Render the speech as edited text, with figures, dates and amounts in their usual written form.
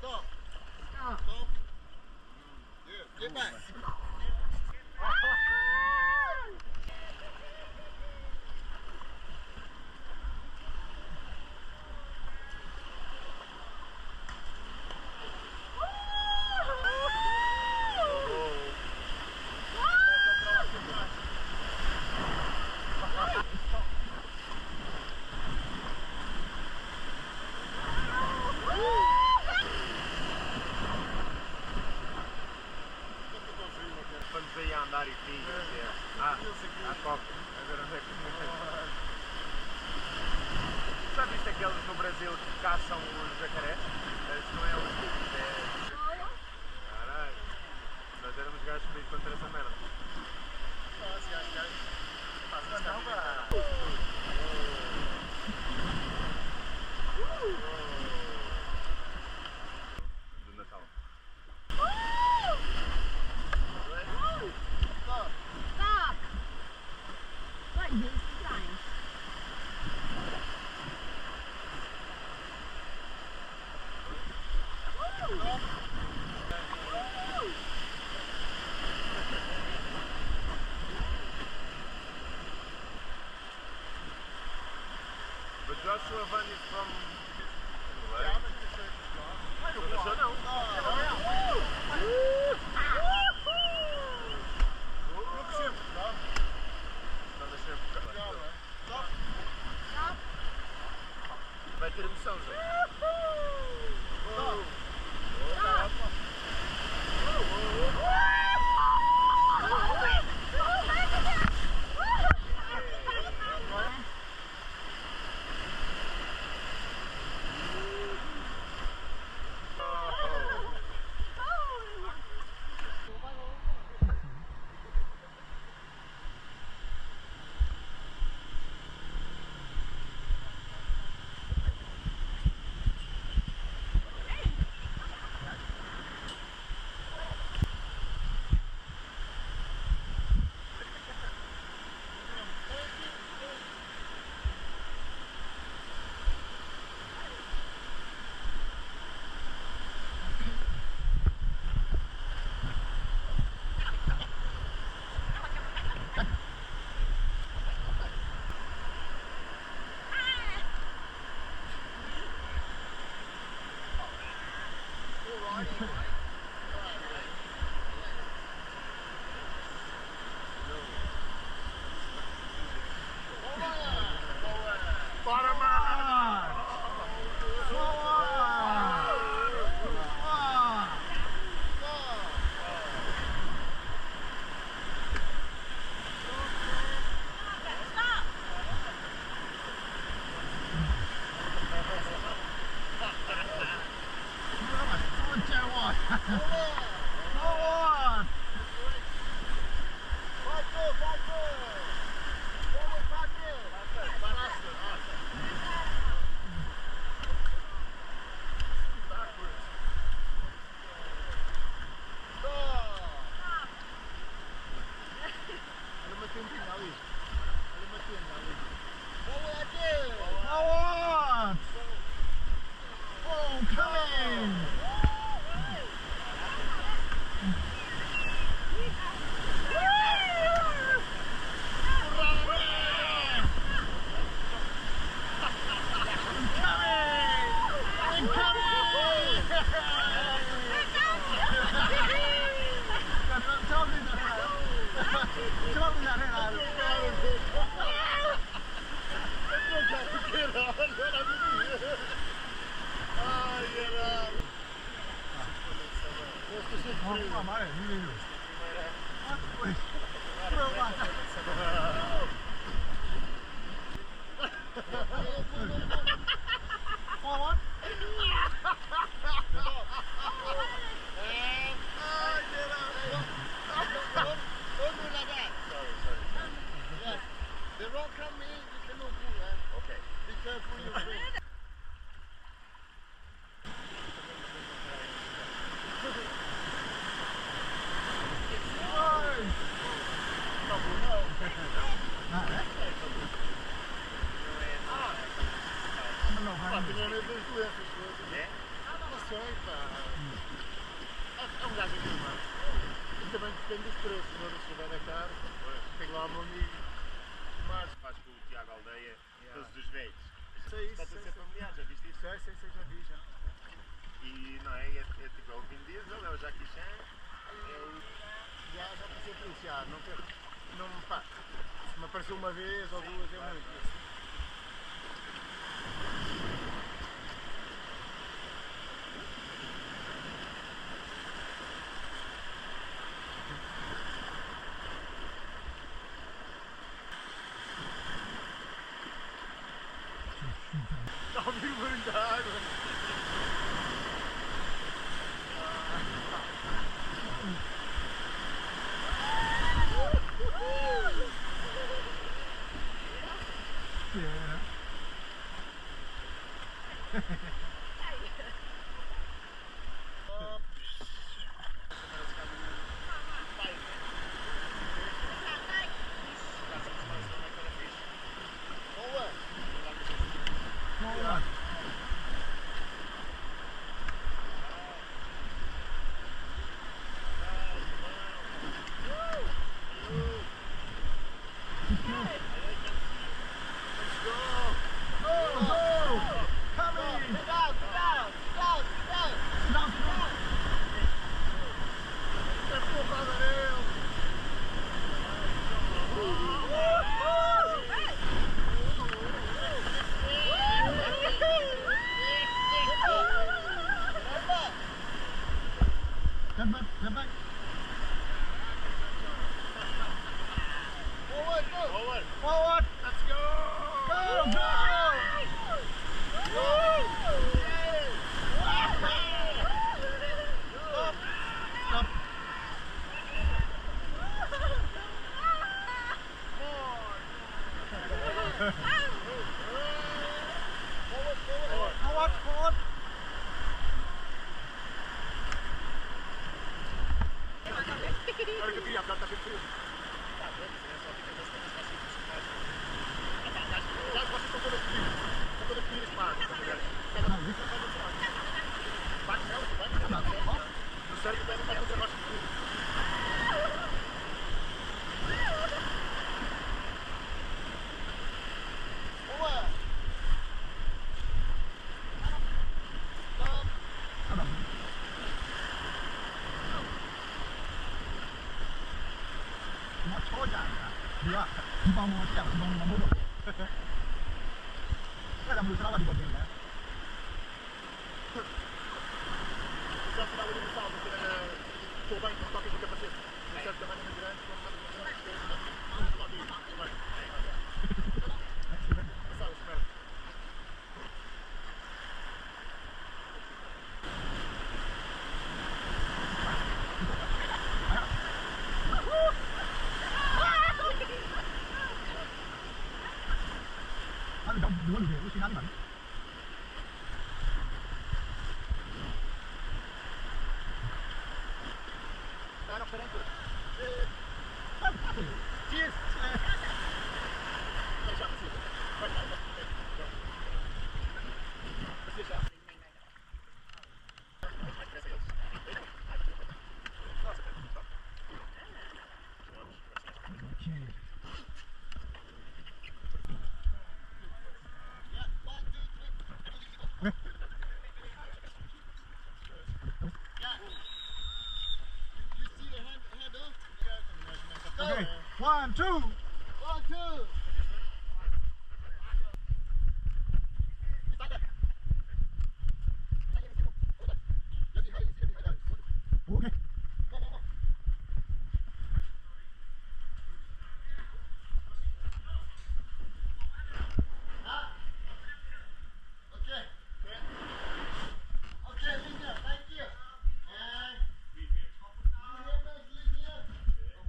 Stop. Stop. Stop. Yeah, get back. Quando a andare il figlio, a coppia, agora não é como já viste aqueles no Brasil que caçam os jacarés? Isso não é os tipos, é... Caralho, nós éramos gajos feitos contra essa merda. Não, cara. Do Natal. Stop. What is this time? But Joshua Van is from... Ja, maar het is klaar. From the Sudan. Look, Sim. Ja. Van de chef. Ja, hoor. Stop. Stop. Vai ter emoção, Zé. Stop. Stop. Bisogna fare. depende dos preços, se estiver caro, tem lá uma amiga. Mas faz com o Tiago Aldeia, todos os velhos. Sei isso, Está tudo ser familiar, já viste isso? sei, já vi, já. E não é? É tipo, é o Vin Diesel, é o Jackie Chan, é o... Já passei por isso, já. Não, pá, se me apareceu uma vez ou duas, é muito. Está a ouvir o barulho da água. Come back. Forward. Let's go. Go. Stop. Forward. Agora que eu queria, tá frio. Já vocês estão todas frio espaço. Bate nela, vai. No sério que vai fazer o negócio frio. Boa! Nó chó chả được ạ, bông chả bông mà mua được. Cái là mùi sao mà đi một mình đấy. Já final do salto, porque vai com toque de capacete. Não serve também muito grande, como vai. Passado, espera. Anh đóng đứa người để xin ăn bẩn. Cheers! Okay, 1, 2. 1, 2.